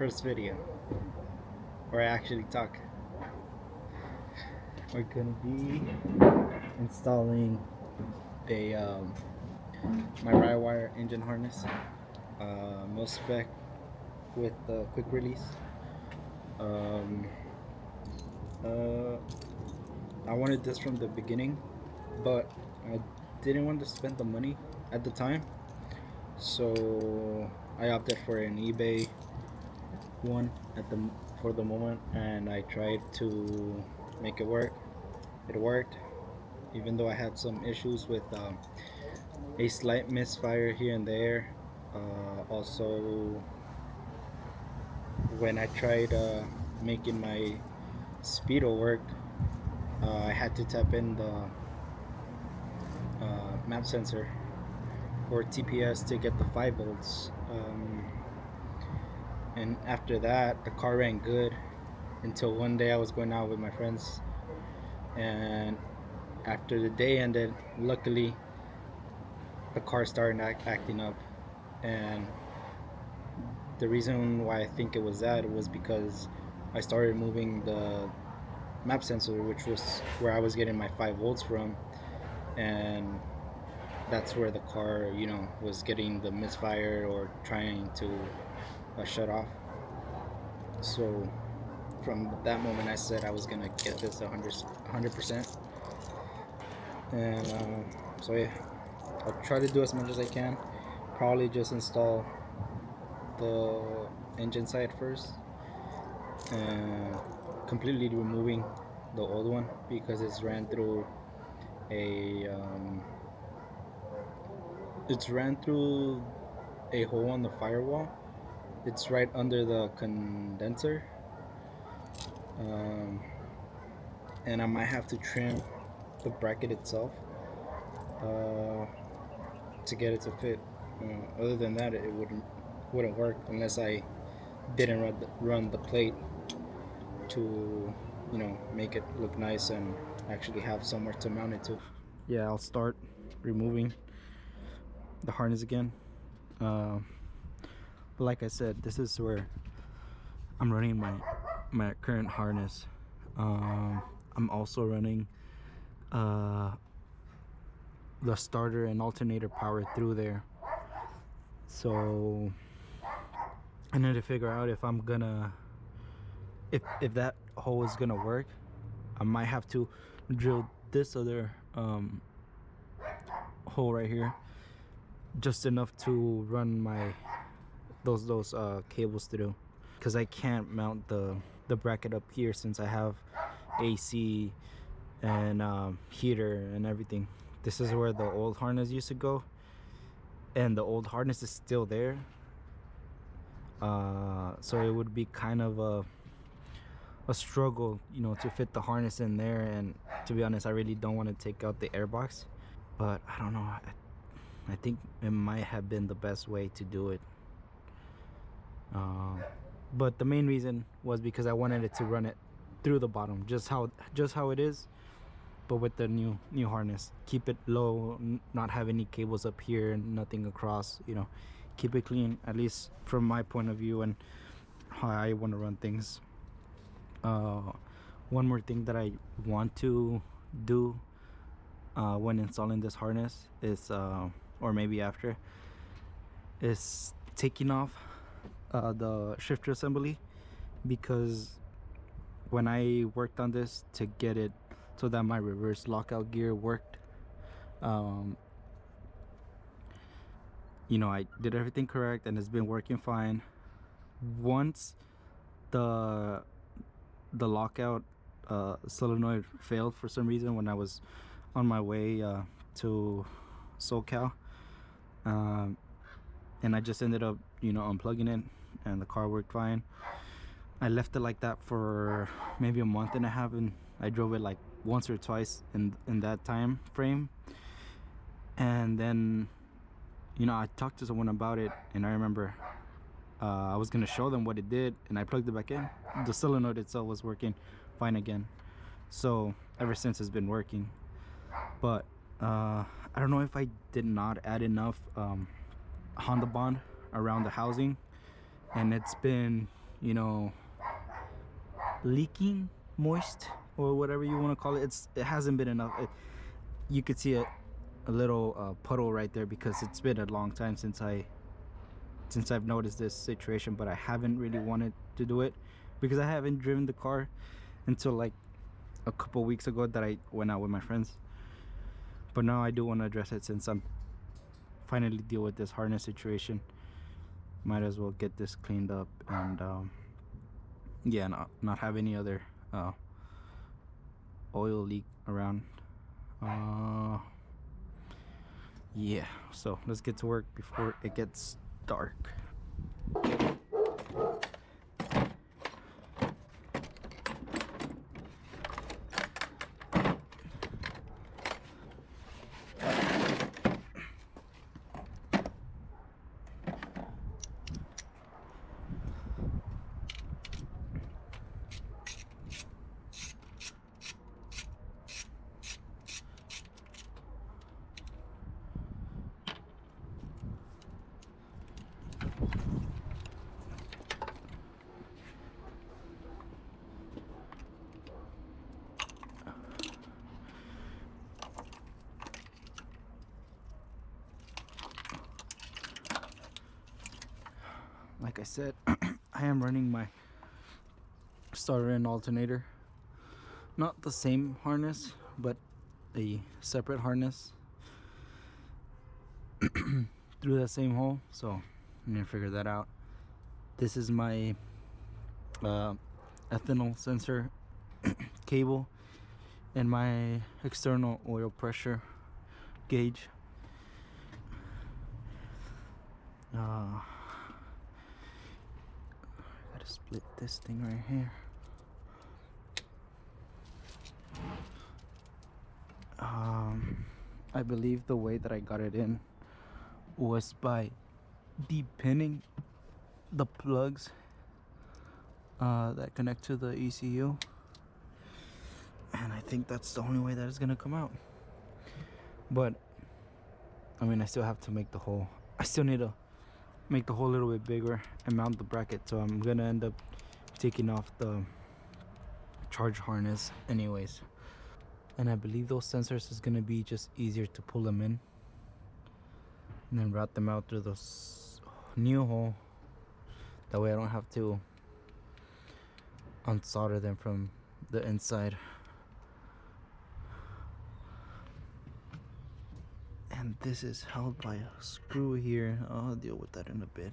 first video where I actually talk. We're gonna be installing a my wire engine harness, mil spec with quick release. Um, I wanted this from the beginning, but I didn't want to spend the money at the time, so I opted for an eBay one for the moment, and I tried to make it work. It worked, even though I had some issues with a slight misfire here and there. Also, when I tried making my speedo work, I had to tap in the map sensor or TPS to get the 5 volts. And after that, the car ran good until one day I was going out with my friends, and after the day ended, luckily the car started acting up. And the reason why I think it was that was because I started moving the map sensor, which was where I was getting my 5 volts from, and that's where the car, was getting the misfire or trying to shut off. So from that moment I said I was gonna get this 100%. And so yeah, I'll try to do as much as I can. Probably just install the engine side first and completely removing the old one, because it's ran through a hole on the firewall. It's right under the condenser, and I might have to trim the bracket itself to get it to fit. Other than that, it wouldn't work unless I didn't run the plate to make it look nice and actually have somewhere to mount it to. Yeah, I'll start removing the harness again. But like I said, this is where I'm running my current harness. I'm also running the starter and alternator power through there, so I need to figure out if I'm gonna if that hole is gonna work. I might have to drill this other hole right here, just enough to run my those cables through, because I can't mount the bracket up here since I have AC and heater and everything. This is where the old harness used to go, and the old harness is still there, so it would be kind of a struggle, to fit the harness in there. And to be honest, I really don't want to take out the airbox, but I don't know, I think it might have been the best way to do it. But the main reason was because I wanted it to run it through the bottom, just how it is, but with the new harness. Keep it low, not have any cables up here, nothing across, keep it clean, at least from my point of view and how I want to run things. One more thing that I want to do when installing this harness is or maybe after, is taking off the shifter assembly, because when I worked on this to get it so that my reverse lockout gear worked, I did everything correct and it's been working fine. Once the lockout solenoid failed for some reason when I was on my way to SoCal, and I just ended up unplugging it, and the car worked fine. I left it like that for maybe a month and a half, and I drove it like once or twice in that time frame. And then I talked to someone about it, and I remember I was gonna show them what it did, and I plugged it back in. The solenoid itself was working fine again, so ever since it's been working. But I don't know if I did not add enough Honda bond around the housing, and it's been you know, leaking moist or whatever you want to call it. It hasn't been enough. You could see a little puddle right there because it's been a long time since I've noticed this situation, but I haven't really wanted to do it because I haven't driven the car until like a couple weeks ago that I went out with my friends. But now I do want to address it since I'm finally deal with this harness situation. Might as well get this cleaned up and yeah, not have any other oil leak around. Yeah, so let's get to work before it gets dark. Like I said, I am running my starter and alternator, not the same harness but a separate harness through that same hole, so I'm gonna figure that out. This is my ethanol sensor cable and my external oil pressure gauge. Gotta split this thing right here. I believe the way that I got it in was by depinning the plugs that connect to the ECU, and I think that's the only way that it's gonna come out. But I mean, I still have to make the hole. I still need to make the hole a little bit bigger and mount the bracket, so I'm gonna end up taking off the charge harness anyways. And I believe those sensors is gonna be just easier to pull them in and then route them out through this new hole. That way I don't have to unsolder them from the inside. And this is held by a screw here. I'll deal with that in a bit.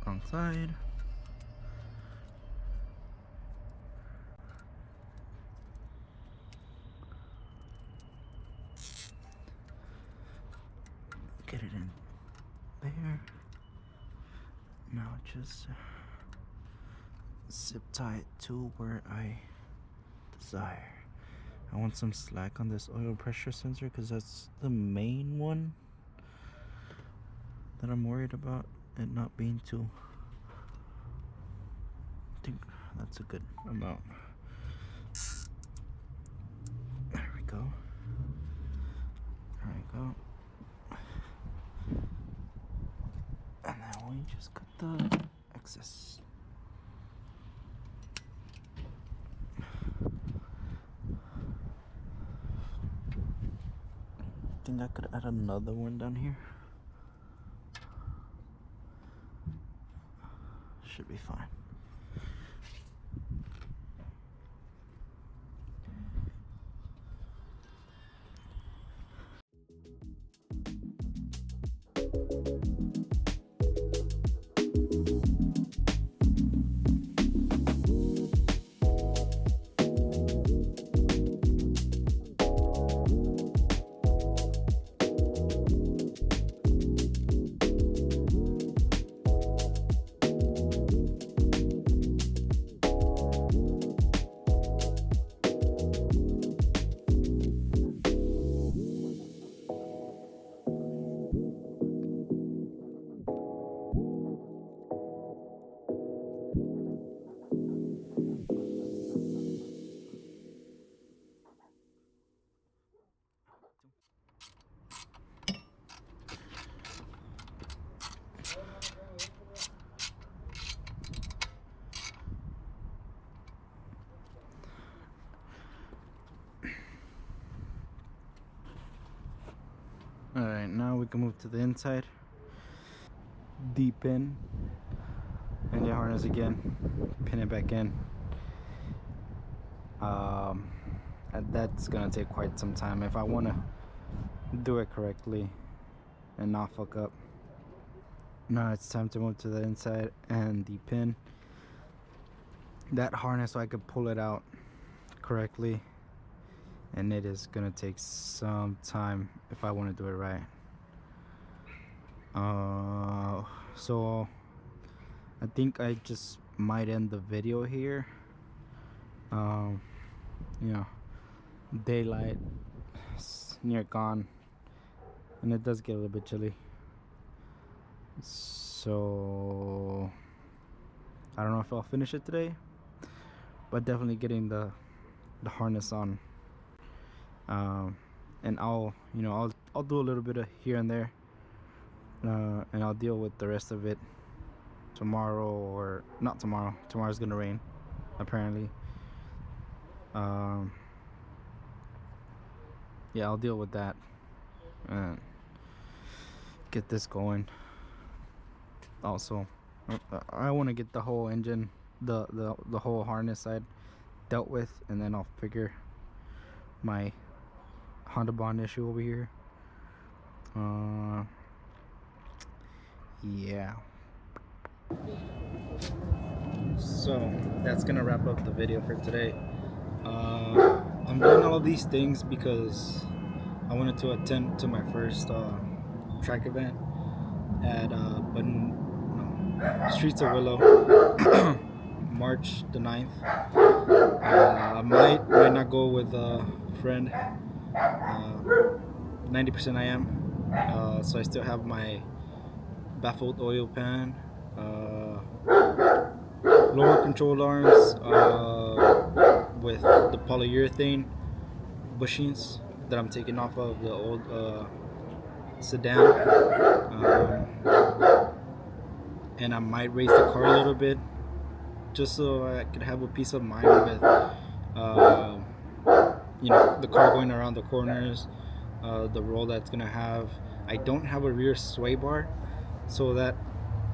Wrong side. Get it in there. Now just zip tie it to where I desire. I want some slack on this oil pressure sensor because that's the main one that I'm worried about, it not being too. I think that's a good amount. There we out. And then we just cut the excess. I think I could add another one down here. Should be fine. Alright, now we can move to the inside. Deep in. And the harness again. Pin it back in. And that's gonna take quite some time if I want to do it correctly and not fuck up. Now it's time to move to the inside and depin that harness so I could pull it out correctly, and it is gonna take some time if I want to do it right. So I think I just might end the video here. You know, daylight is near gone and it does get a little bit chilly, so I don't know if I'll finish it today, but definitely getting the harness on. And I'll do a little bit of here and there, and I'll deal with the rest of it tomorrow, or not tomorrow. Tomorrow's gonna rain apparently. Yeah, I'll deal with that and get this going. Also, I want to get the whole engine, the whole harness side dealt with, and then I'll figure my Honda Bond issue over here. Yeah. So that's gonna wrap up the video for today. I'm doing all these things because I wanted to attend to my first track event at Streets of Willow, March the 9th. I might not go with a friend. 90% I am. So I still have my baffled oil pan, lower control arms with the polyurethane bushings that I'm taking off of the old sedan, and I might raise the car a little bit just so I could have a peace of mind with the car going around the corners, the roll that's gonna have. I don't have a rear sway bar, so that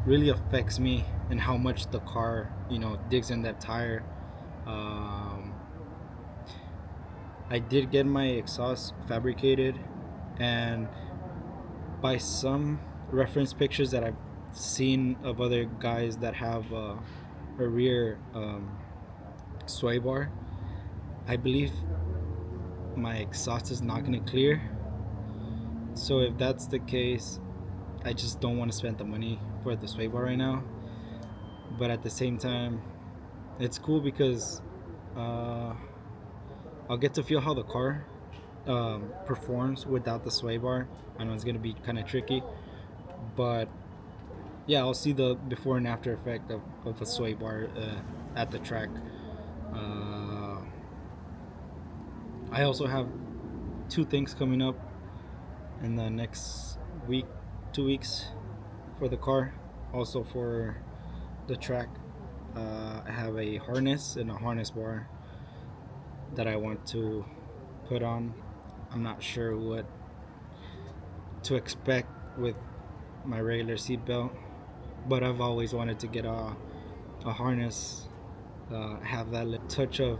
really affects me and how much the car digs in that tire. I did get my exhaust fabricated, and by some reference pictures that I've seen of other guys that have a rear sway bar, I believe my exhaust is not going to clear. So if that's the case, I just don't want to spend the money for the sway bar right now. But at the same time, it's cool because I'll get to feel how the car performs without the sway bar. I know it's going to be kind of tricky, but yeah, I'll see the before and after effect of a sway bar at the track. I also have two things coming up. in the next week, 2 weeks for the car. Also for the track, I have a harness and a harness bar that I want to put on. I'm not sure what to expect with my regular seatbelt, but I've always wanted to get a harness, have that little touch of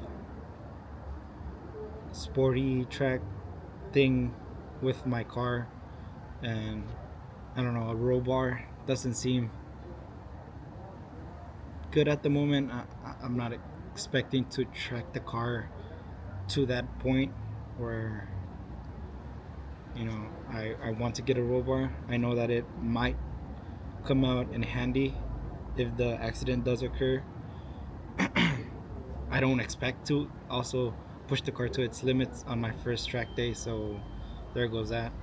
sporty track thing with my car. And I don't know, a roll bar doesn't seem good at the moment. I'm not expecting to track the car to that point where, I want to get a roll bar. I know that it might come out in handy if the accident does occur. I don't expect to also push the car to its limits on my first track day, so there goes that.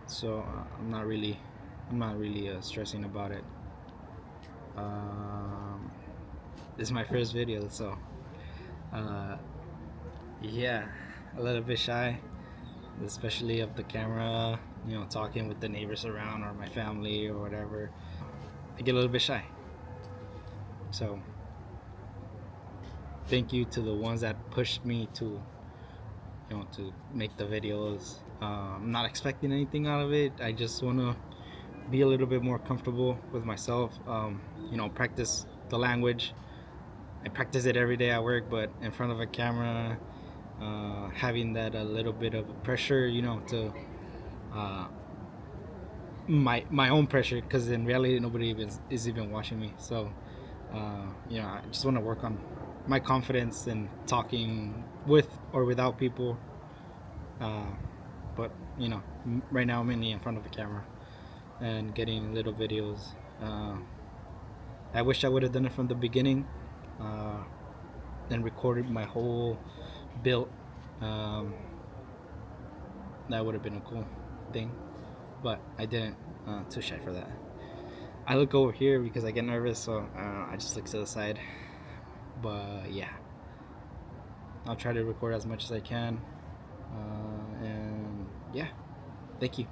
So I'm not really stressing about it. Um, this is my first video, so uh, yeah, a little bit shy, especially of the camera. Talking with the neighbors around or my family or whatever. I get a little bit shy. So thank you to the ones that pushed me to make the videos. I'm not expecting anything out of it. I just want to be a little bit more comfortable with myself. Practice the language. I practice it every day at work, but in front of a camera, having that a little bit of pressure, to uh, my own pressure, because in reality nobody is even watching me. So I just want to work on my confidence in talking with or without people. Uh, but right now I'm mainly in front of a camera and getting little videos. I wish I would have done it from the beginning, uh, and recorded my whole build. Um, that would have been a cool thing, but I didn't. Too shy for that. I look over here because I get nervous, so I just look to the side. But yeah, I'll try to record as much as I can. And yeah, thank you.